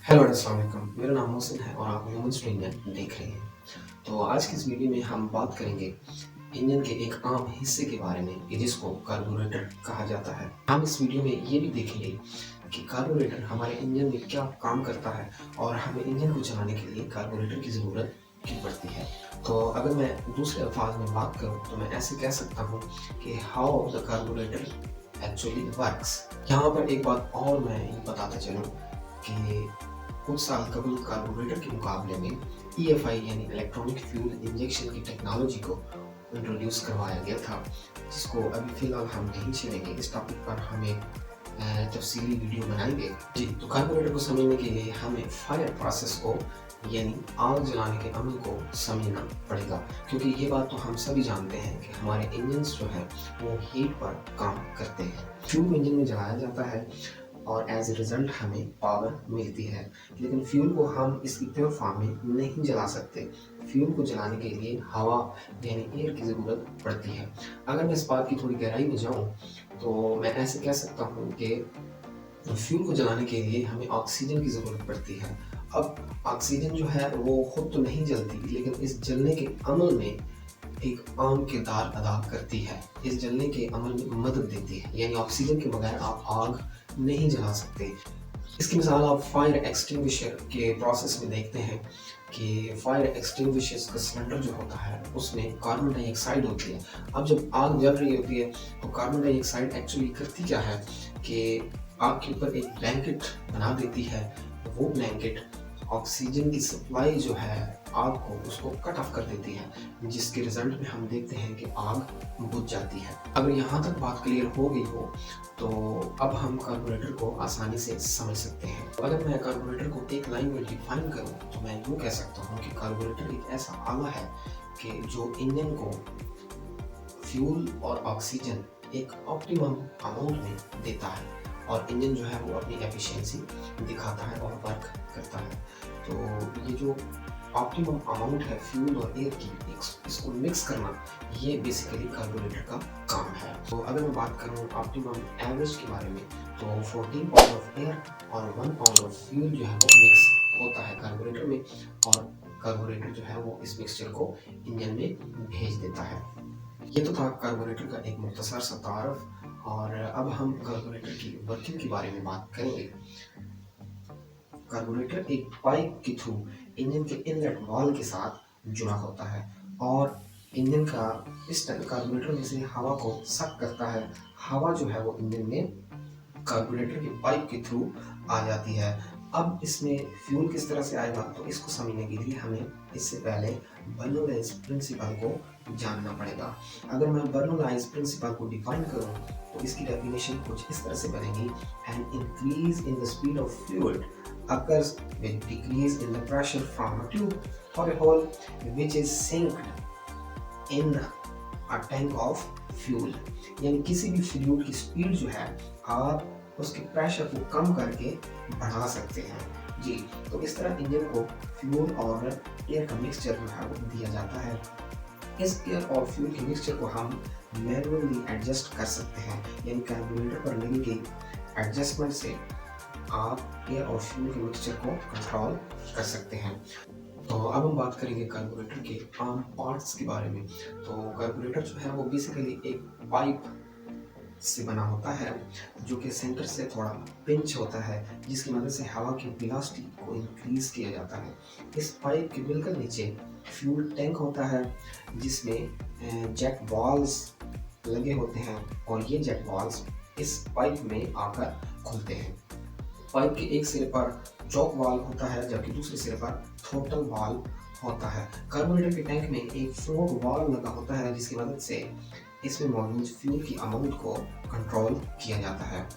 Hello अस्सलाम वालेकुम, मेरा नाम मोहसिन है और आप मोमेंट्स टू इंजन देख रहे हैं। तो आज की इस वीडियो में हम बात करेंगे इंजन के एक आम हिस्से के बारे में कि जिसको कार्बोरेटर कहा जाता है। हम इस वीडियो में ये भी देखेंगे कि कार्बोरेटर हमारे इंजन में क्या काम करता है और हमें इंजन को चलाने के लिए कार्बोरेटर की ज़रूरत क्यों पड़ती है। तो अगर मैं दूसरे अल्फाज में बात करूँ तो मैं ऐसे कह सकता हूँ कि how the carburettor actually works. यहाँ पर एक बात और मैं बताता चलूँ कि कुछ साल कबल कार्बोरेटर के मुकाबले में ईएफआई यानी इलेक्ट्रॉनिक फ्यूल इंजेक्शन की टेक्नोलॉजी को इंट्रोड्यूस करवाया गया था, जिसको अभी फ़िलहाल हम नहीं छेड़ेंगे। इस टॉपिक पर हम एक तफसीली वीडियो बनाएंगे। जी, तो कार्बोरेटर को समझने के लिए हमें फायर प्रोसेस को यानी आग जलाने के अमल को समझना पड़ेगा, क्योंकि ये बात तो हम सभी जानते हैं कि हमारे इंजन्स जो हैं वो हीट पर काम करते हैं। फ्यूल इंजन में जलाया जाता है और एज ए रिज़ल्ट हमें पावर मिलती है, लेकिन फ्यूल को हम इस इक्वल फॉर्म में नहीं जला सकते। फ्यूल को जलाने के लिए हवा यानी एयर की ज़रूरत पड़ती है। अगर मैं इस बात की थोड़ी गहराई में जाऊँ तो मैं ऐसे कह सकता हूँ कि फ्यूल को जलाने के लिए हमें ऑक्सीजन की ज़रूरत पड़ती है। अब ऑक्सीजन जो है वो खुद तो नहीं जलती, लेकिन इस जलने के अमल में एक अहम किरदार अदा करती है। इस जलने के अमल में मदद देती है, यानी ऑक्सीजन के बगैर आप आग नहीं जला सकते। इसकी मिसाल आप फायर एक्सटिंग्विशर के प्रोसेस में देखते हैं कि फायर एक्सटिंग्विशर्स का सिलेंडर जो होता है उसमें कार्बन डाइऑक्साइड होती है। अब जब आग जल रही होती है तो कार्बन डाइऑक्साइड एक्चुअली करती क्या है कि आग के ऊपर एक ब्लैंकेट बना देती है। वो ब्लैंकेट ऑक्सीजन की सप्लाई जो है आग को उसको कट ऑफ कर देती है, जिसके रिजल्ट में हम देखते हैं कि आग बुझ जाती है। अगर यहाँ तक बात क्लियर हो गई हो तो अब हम कार्बोरेटर को आसानी से समझ सकते हैं। तो अगर मैं कार्बोरेटर को एक लाइन में डिफाइन करूँ तो मैं यूँ कह सकता हूँ कि कार्बोरेटर एक ऐसा आला है कि जो इंजन को फ्यूल और ऑक्सीजन एक ऑप्टिमम अमाउंट में देता है और इंजन जो है वो अपनी एफिशिएंसी दिखाता है और वर्क करता है। तो ये जो ऑप्टिमम अमाउंट है फ्यूल और एयर की, इसको मिक्स करना, ये बेसिकली कार्बोरेटर का काम है। तो अगर मैं बात करूँ ऑप्टिमम एवरेज के बारे में तो 14 पाउंड ऑफ एयर और 1 पाउंड ऑफ फ्यूल जो है वो मिक्स होता है कार्बोरेटर में, और कार्बोरेटर जो है वो इस मिक्सचर को इंजन में भेज देता है। ये तो था कार्बोरेटर का एक मुख्तसर सा तारफ, और अब हम कार्बोरेटर की वर्किंग के बारे में बात करेंगे। कार्बोरेटर एक पाइप के थ्रू इंजन के इनलेट वाल्व के साथ जुड़ा होता है और इंजन का पिस्टन कार्बोरेटर में से हवा को सक करता है। हवा जो है वो इंजन में कार्बोरेटर के पाइप के थ्रू आ जाती है। अब इसमें फ्यूल किस तरह से आएगा, तो इसको समझने के लिए हमें इससे पहले बर्नौलाइज प्रिंसिपल को जानना पड़ेगा। अगर मैं बर्नौलाइज प्रिंसिपल को डिफाइन करूं तो इसकी डेफिनेशन कुछ इस तरह से बनेगी: an increase in the speed of fuel occurs with decrease in the pressure from a tube or a hole which is sinked in a tank of fuel। यानी किसी भी फ्लूइड की स्पीड जो है आप उसके प्रेशर को कम करके बढ़ा सकते हैं। जी, तो इस तरह इंजन को फ्यूल और एयर का मिक्सचर जो है वो दिया जाता है। इस एयर और फ्यूल के मिक्सचर को हम मैनुअली एडजस्ट कर सकते हैं, यानी कार्बोरेटर पर लगी गई एडजस्टमेंट से आप एयर और फ्यूल के मिक्सचर को कंट्रोल कर सकते हैं। तो अब हम बात करेंगे कार्बोरेटर के आम पार्ट्स के बारे में। तो कार्बोरेटर जो है वो बेसिकली एक पाइप से बना होता है जो कि सेंटर से थोड़ा पिंच होता है, जिसकी मदद से हवा की वेलोसिटी को इंक्रीज किया जाता है। इस पाइप के बिल्कुल नीचे फ्यूल टैंक होता है जिसमें जेट वाल्व्स लगे होते हैं, और ये जेट वाल्व्स इस पाइप में आकर खुलते हैं। पाइप के एक सिरे पर चॉक वाल्व होता है जबकि दूसरे सिरे पर थ्रोटल वाल्व होता है। कार्बोरेटर के टैंक में एक फ्लोट वाल्व लगा होता है जिसकी मदद से इसमें मौजूद फ्यूल की अमाउंट को कंट्रोल किया जाता है।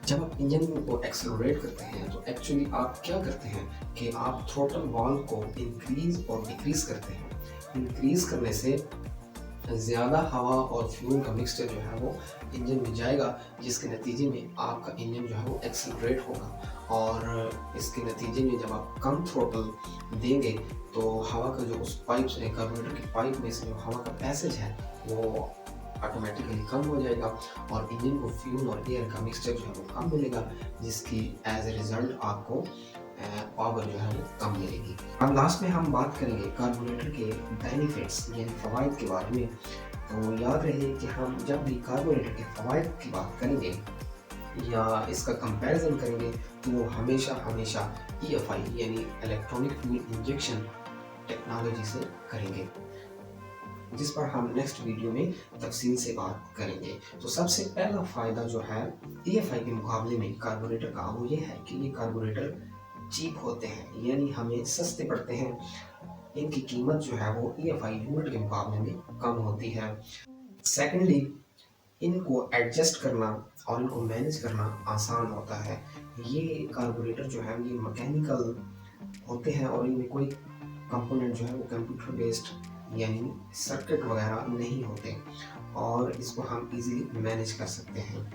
जब आप इंजन को एक्सेलरेट करते हैं तो एक्चुअली आप क्या करते हैं कि आप थ्रोटल वाल्व को इंक्रीज और डिक्रीज करते हैं। इंक्रीज करने से ज़्यादा हवा और फ्यूल का मिक्सचर जो है वो इंजन में जाएगा, जिसके नतीजे में आपका इंजन जो है वो एक्सेलरेट होगा, और इसके नतीजे में जब आप कम थ्रोटल देंगे तो हवा का जो उस पाइप से, कार्बोरेटर के पाइप में से जो हवा का पैसेज है वो ऑटोमेटिकली कम हो जाएगा और इंजन को फ्यूल और एयर का मिक्सचर जो है वो कम मिलेगा, जिसकी एज ए रिज़ल्ट आपको पावर जो है वो कम मिलेगी। अब लास्ट में हम बात करेंगे कार्बोरेटर के बेनिफिट्स यानी फ़वाइद के बारे में। तो याद रहे कि हम जब भी कार्बोरेटर के फ़वाइद की बात करेंगे या इसका कंपैरिजन करेंगे तो वो हमेशा EFI यानी इलेक्ट्रॉनिक फ्यूल इंजेक्शन टेक्नोलॉजी से करेंगे, जिस पर हम नेक्स्ट वीडियो में तफसील से बात करेंगे। तो सबसे पहला फ़ायदा जो है EFI के मुकाबले में कार्बोरेटर का वो ये है कि ये कार्बोरेटर चीप होते हैं यानी हमें सस्ते पड़ते हैं। इनकी कीमत जो है वो EFI यूनिट के मुकाबले में कम होती है। सेकेंडली, इनको एडजस्ट करना और इनको मैनेज करना आसान होता है। ये कार्बोरेटर जो है ये मैकेनिकल होते हैं और इनमें कोई कंपोनेंट जो है वो कंप्यूटर बेस्ड यानी सर्किट वगैरह नहीं होते और इसको हम इजीली मैनेज कर सकते हैं।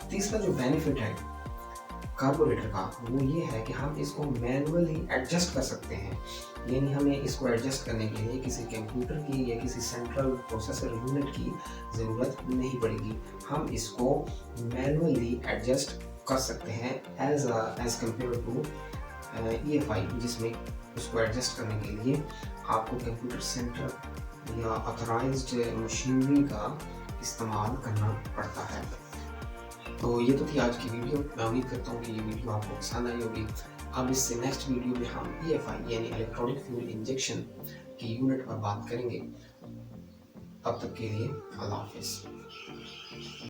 तीसरा जो बेनिफिट है कार्बोरेटर का वो ये है कि हम इसको मैनुअली एडजस्ट कर सकते हैं, यानी हमें इसको एडजस्ट करने के लिए किसी कंप्यूटर की या किसी सेंट्रल प्रोसेसर यूनिट की ज़रूरत नहीं पड़ेगी। हम इसको मैनुअली एडजस्ट कर सकते हैं एज कम्पेयर टू EFI, जिसमें उसको एडजस्ट करने के लिए आपको कंप्यूटर सेंटर या ऑथराइज्ड मशीनरी का इस्तेमाल करना पड़ता है। तो ये तो थी आज की वीडियो। मैं उम्मीद करता हूँ कि ये वीडियो आपको पसंद आई होगी। अब इससे नेक्स्ट वीडियो में हम EFI यानी इलेक्ट्रॉनिक फ्यूल इंजेक्शन की यूनिट पर बात करेंगे। तब तक के लिए अल्लाह हाफिज़।